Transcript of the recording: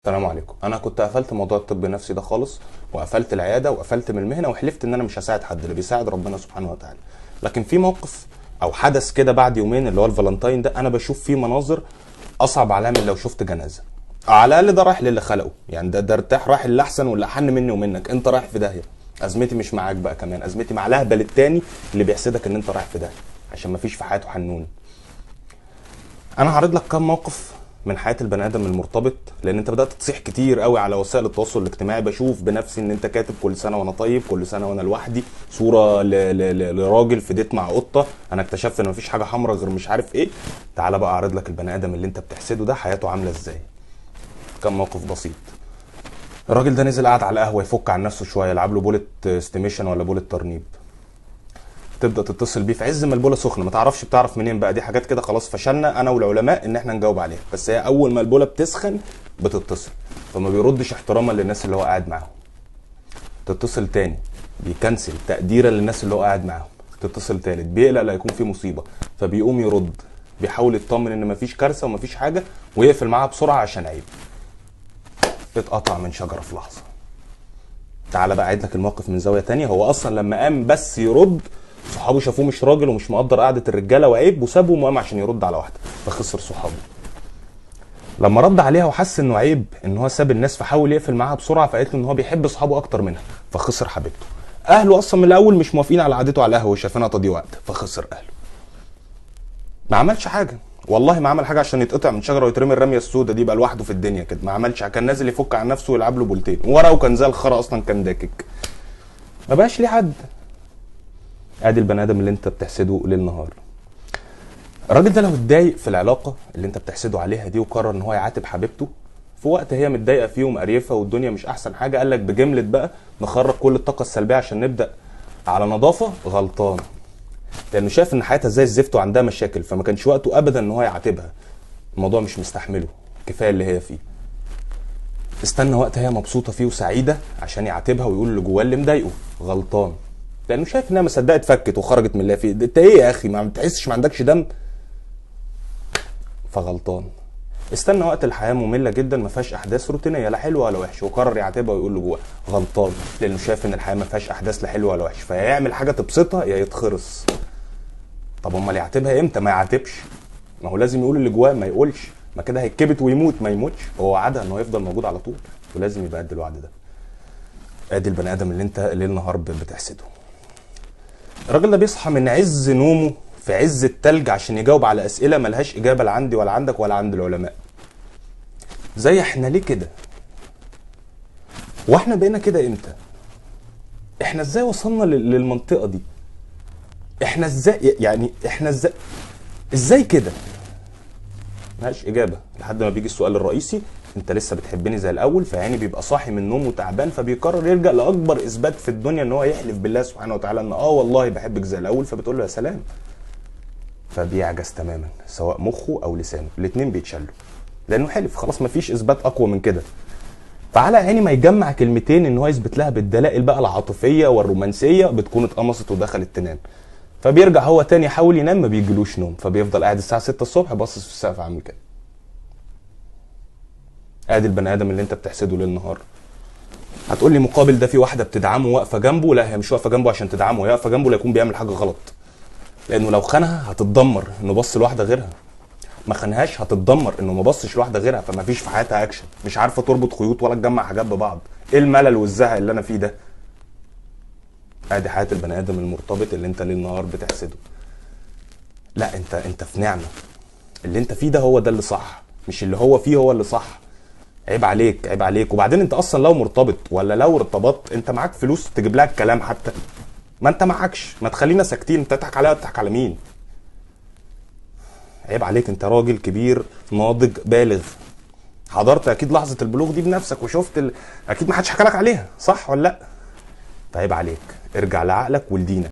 السلام عليكم. انا كنت قفلت موضوع الطب النفسي ده خالص، وقفلت العياده وقفلت من المهنه، وحلفت ان انا مش هساعد حد، اللي بيساعد ربنا سبحانه وتعالى. لكن في موقف او حدث كده بعد يومين اللي هو الفالنتاين ده، انا بشوف فيه مناظر اصعب عليا من لو شفت جنازه. على الاقل ده رايح للي خلقه، يعني ده ارتاح، رايح اللي احسن واللي احن مني ومنك. انت رايح في داهيه. ازمتي مش معاك بقى، كمان ازمتي مع لهبل التاني اللي بيحسدك ان انت رايح في داهيه عشان مفيش في حياته حنون. انا هعرض لك كام موقف من حياه البني ادم المرتبط، لان انت بدات تصيح كتير قوي على وسائل التواصل الاجتماعي. بشوف بنفسي ان انت كاتب كل سنه وانا طيب، كل سنه وانا لوحدي، صوره لراجل في ديت مع قطه. انا اكتشفت ان مفيش حاجه حمراء غير مش عارف ايه. تعال بقى اعرض لك البني ادم اللي انت بتحسده ده حياته عامله ازاي. كم موقف بسيط. الراجل ده نزل قعد على القهوه يفك عن نفسه شويه، يلعب له بولت استيميشن ولا بولت ترنيب. تبدا تتصل بيه في عز ما البوله سخنه، ما تعرفش بتعرف منين بقى، دي حاجات كده خلاص فشلنا انا والعلماء ان احنا نجاوب عليها، بس هي اول ما البوله بتسخن بتتصل، فما بيردش احتراما للناس اللي هو قاعد معاهم. تتصل تاني بيكنسل تقديرا للناس اللي هو قاعد معاهم. تتصل تالت بيقلق لا يكون في مصيبه، فبيقوم يرد، بيحاول يطمن ان مفيش كارثه ومفيش حاجه، ويقفل معاها بسرعه عشان عيب. اتقطع من شجره في لحظه. تعالى بقى اعيد لك الموقف من زاويه تانية. هو اصلا لما قام بس يرد، صحابه شافوه مش راجل ومش مقدر قعده الرجاله وعيب، وسابهم وقام عشان يرد على واحده، فخسر صحابه. لما رد عليها وحس انه عيب ان هو ساب الناس، فحاول يقفل معاها بسرعه، فقالت له ان هو بيحب صحابه اكتر منها، فخسر حبيبته. اهله اصلا من الاول مش موافقين على قعدته على القهوه وشايفينها تضييع وقت، فخسر اهله. ما عملش حاجه، والله ما عمل حاجه عشان يتقطع من شجره ويترمي الرميه السوداء دي بقى لوحده في الدنيا كده. ما عملش، كان نازل يفك عن نفسه ويلعب له بولتين ورقه، وكان زي الخرا اصلا، كان داكك. ما بقاش ليه حد. ادي البني ادم اللي انت بتحسده ليل نهار. الراجل ده لو اتضايق في العلاقه اللي انت بتحسده عليها دي، وقرر ان هو يعاتب حبيبته في وقت هي متضايقه فيه ومقريفه والدنيا مش احسن حاجه، قال لك بجمله بقى نخرج كل الطاقه السلبيه عشان نبدا على نظافه، غلطان. لانه شايف ان حياتها زي الزفت وعندها مشاكل، فما كانش وقته ابدا ان هو يعاتبها. الموضوع مش مستحمله، كفايه اللي هي فيه. استنى وقت هي مبسوطه فيه وسعيده عشان يعاتبها ويقول اللي جواه اللي مضايقه، غلطان. لانه شايف انها ما صدقت فكت وخرجت من اللي فيه. انت ايه يا اخي، ما بتحسش، ما عندكش دم؟ فغلطان. استنى وقت الحياه ممله جدا ما فيهاش احداث روتينيه لا حلوه ولا وحشه، وقرر يعاتبها ويقول له جواه، غلطان. لانه شايف ان الحياه ما فيهاش احداث لا حلوه ولا وحشه، فيا يعمل حاجه تبسطها يا يتخرس. طب امال يعاتبها امتى؟ ما يعاتبش، ما هو لازم يقول اللي جواه، ما يقولش، ما كده هيتكبت ويموت. ما يموتش، هو وعدها انه هيفضل موجود على طول، ولازم يبقى قد الوعد ده. ادي البني ادم اللي انت ليل نهار بتحسده. الراجل ده بيصحى من عز نومه في عز التلج عشان يجاوب على اسئله ملهاش اجابه لا عندي ولا عندك ولا عند العلماء. زي احنا ليه كده؟ واحنا بقينا كده امتى؟ احنا ازاي وصلنا للمنطقه دي؟ احنا ازاي، يعني احنا ازاي كده؟ ملهاش اجابه لحد ما بيجي السؤال الرئيسي: انت لسه بتحبني زي الاول؟ فيعني بيبقى صاحي من نومه تعبان، فبيقرر يرجع لاكبر اثبات في الدنيا ان هو يحلف بالله سبحانه وتعالى ان والله بحبك زي الاول. فبتقول له يا سلام، فبيعجز تماما، سواء مخه او لسانه، الاثنين بيتشلوا لانه حلف. خلاص مفيش اثبات اقوى من كده. فعلى عيني ما يجمع كلمتين ان هو يثبت لها بالدلائل بقى العاطفيه والرومانسيه، بتكون اتقمصت ودخلت تنام. فبيرجع هو تاني يحاول ينام، ما بيجيلوش نوم، فبيفضل قاعد الساعه 6 الصبح باصص في السقف عامل كده. ادي البني ادم اللي انت بتحسده ليل نهار. هتقول لي مقابل ده في واحده بتدعمه واقفه جنبه. لا، هي مش واقفه جنبه عشان تدعمه، هي واقفه جنبه ليكون بيعمل حاجه غلط. لانه لو خانها هتتدمر انه بص لواحده غيرها، ما خانهاش هتتدمر انه ما بصش لواحده غيرها. فما فيش في حياتها اكشن، مش عارفه تربط خيوط ولا تجمع حاجات ببعض. ايه الملل والزهق اللي انا فيه ده؟ ادي حياه البني ادم المرتبط اللي انت ليل نهار بتحسده. لا، انت في نعمه. اللي انت فيه ده هو ده اللي صح، مش اللي هو فيه هو اللي صح. عيب عليك، عيب عليك. وبعدين انت اصلا لو مرتبط ولا لو ارتبطت، انت معاك فلوس تجيب لها الكلام حتى؟ ما انت معكش، ما تخلينا ساكتين. انت تضحك عليا وتضحك على مين؟ عيب عليك، انت راجل كبير ناضج بالغ، حضرت اكيد لحظه البلوغ دي بنفسك وشفت اكيد ما حدش حكى لك عليها، صح ولا لا؟ فعيب عليك، ارجع لعقلك ولدينك.